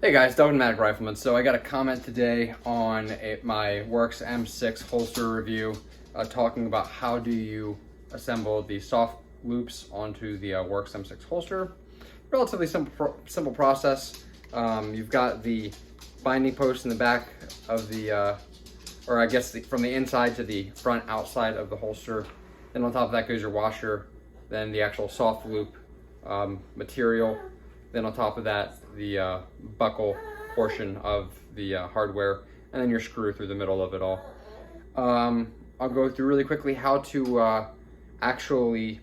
Hey guys, Dogmatic Rifleman. So I got a comment today on my Werkz M6 holster review, talking about how do you assemble the soft loops onto the Werkz M6 holster. Relatively simple process. You've got the binding post in the back of the, or I guess from the inside to the front outside of the holster. Then on top of that goes your washer, then the actual soft loop material. Then on top of that, the buckle portion of the hardware, and then your screw through the middle of it all. I'll go through really quickly how to actually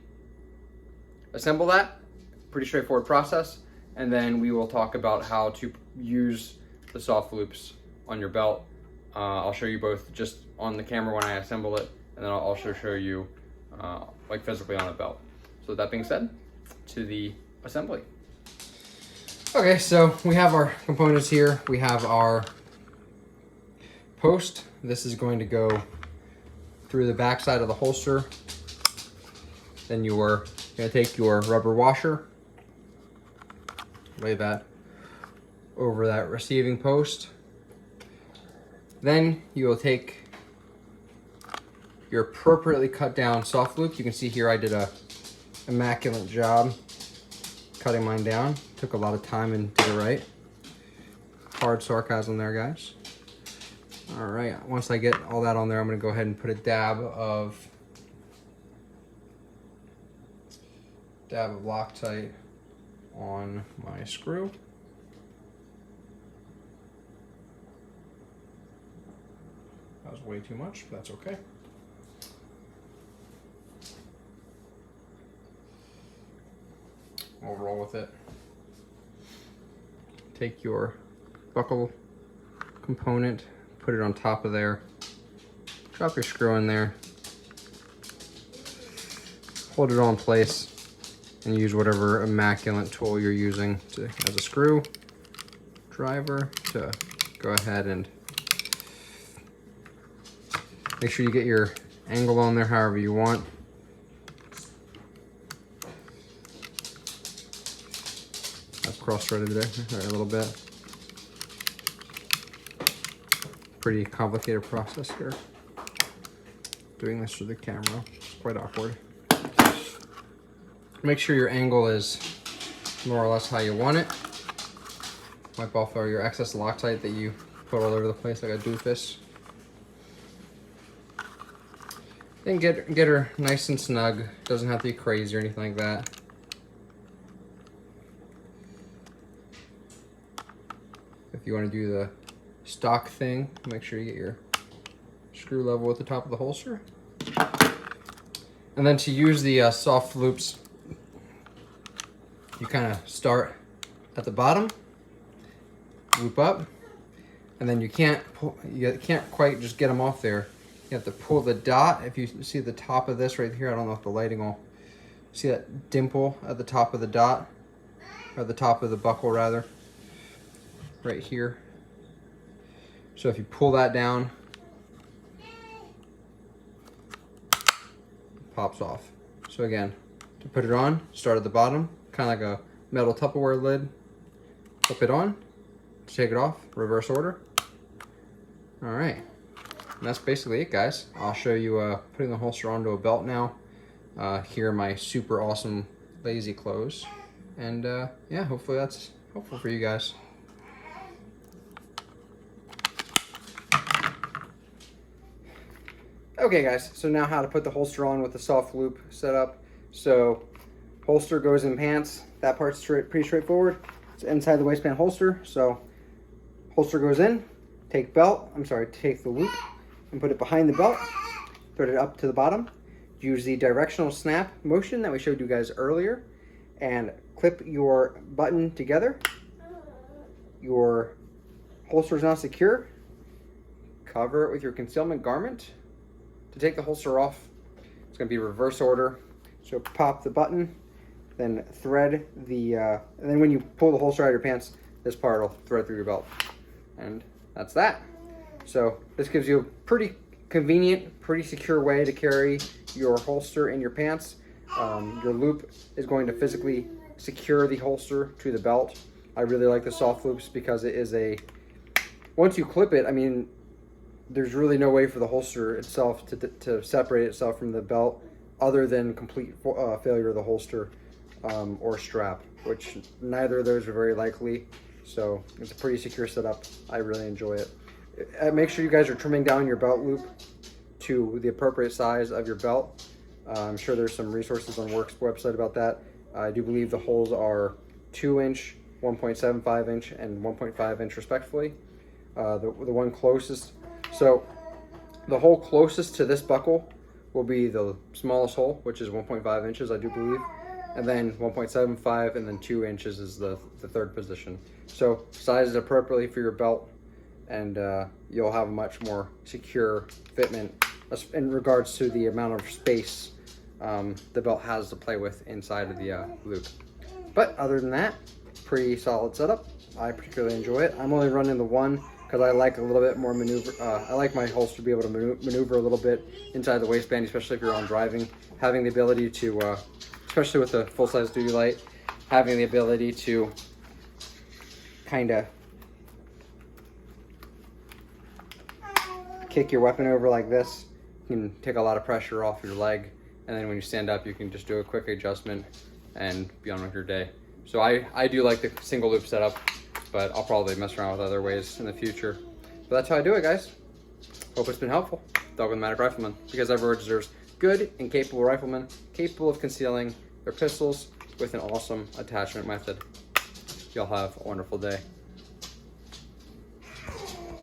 assemble that. Pretty straightforward process. And then we will talk about how to use the soft loops on your belt. I'll show you both just on the camera when I assemble it, and then I'll also show you like physically on a belt. So with that being said, to the assembly. Okay, so we have our components here. We have our post. This is going to go through the back side of the holster. Then you're going to take your rubber washer, lay that over that receiving post. Then you will take your appropriately cut down soft loop. You can see here I did a immaculate job cutting mine down. Took a lot of time and did it right. Hard sarcasm there, guys. All right, once I get all that on there, I'm gonna go ahead and put a dab of Loctite on my screw. That was way too much, but that's okay. We'll roll with it. Take your buckle component, put it on top of there, drop your screw in there, hold it all in place, and use whatever immaculate tool you're using as a screw driver to go ahead and make sure you get your angle on there however you want. Cross-threaded there a little bit. Pretty complicated process here. Doing this through the camera, it's quite awkward. Make sure your angle is more or less how you want it. Wipe off all your excess Loctite that you put all over the place like a doofus. Then get her nice and snug. Doesn't have to be crazy or anything like that. If you want to do the stock thing, make sure you get your screw level at the top of the holster. And then to use the soft loops, you kind of start at the bottom, loop up, and then you can't quite just get them off there. You have to pull the dot. If you see the top of this right here, I don't know if the lighting will see that dimple at the top of the dot, or the top of the buckle rather. Right here. So if you pull that down, it pops off. So again, to put it on, start at the bottom, kind of like a metal Tupperware lid. Flip it on, take it off, reverse order. All right, and that's basically it, guys. I'll show you putting the holster onto a belt now. Here are my super awesome lazy clothes, and yeah, hopefully that's helpful for you guys. Okay guys, so now how to put the holster on with the soft loop setup. So holster goes in pants. That part's pretty straightforward. It's inside the waistband holster. So holster goes in, take the loop and put it behind the belt, thread it up to the bottom. Use the directional snap motion that we showed you guys earlier and clip your button together. Your holster is now secure. Cover it with your concealment garment. To take the holster off, it's going to be reverse order. So pop the button, then thread the, and then when you pull the holster out of your pants, this part will thread through your belt. And that's that. So this gives you a pretty convenient, pretty secure way to carry your holster in your pants. Your loop is going to physically secure the holster to the belt. I really like the soft loops because it is once you clip it, I mean, there's really no way for the holster itself to separate itself from the belt other than complete failure of the holster or strap, which neither of those are very likely. So it's a pretty secure setup. I really enjoy it. Make sure you guys are trimming down your belt loop to the appropriate size of your belt. I'm sure there's some resources on Werkz website about that. I do believe the holes are 2-inch, 1.75 inch, and 1.5 inch respectively. The one closest, so the hole closest to this buckle will be the smallest hole, which is 1.5 inches, I do believe. And then 1.75 and then 2 inches is the third position. So size it appropriately for your belt, and you'll have a much more secure fitment in regards to the amount of space the belt has to play with inside of the loop. But other than that, pretty solid setup. I particularly enjoy it. I'm only running the one because I like a little bit more maneuver. I like my holster to be able to maneuver a little bit inside the waistband, especially if you're on driving. Having the ability to, especially with the full-size duty light, having the ability to kind of kick your weapon over like this can take a lot of pressure off your leg, and then when you stand up you can just do a quick adjustment and be on with your day. So I do like the single loop setup, but I'll probably mess around with other ways in the future. But that's how I do it, guys. Hope it's been helpful. Dog with Matic Rifleman, because everyone deserves good and capable riflemen, capable of concealing their pistols with an awesome attachment method. Y'all have a wonderful day.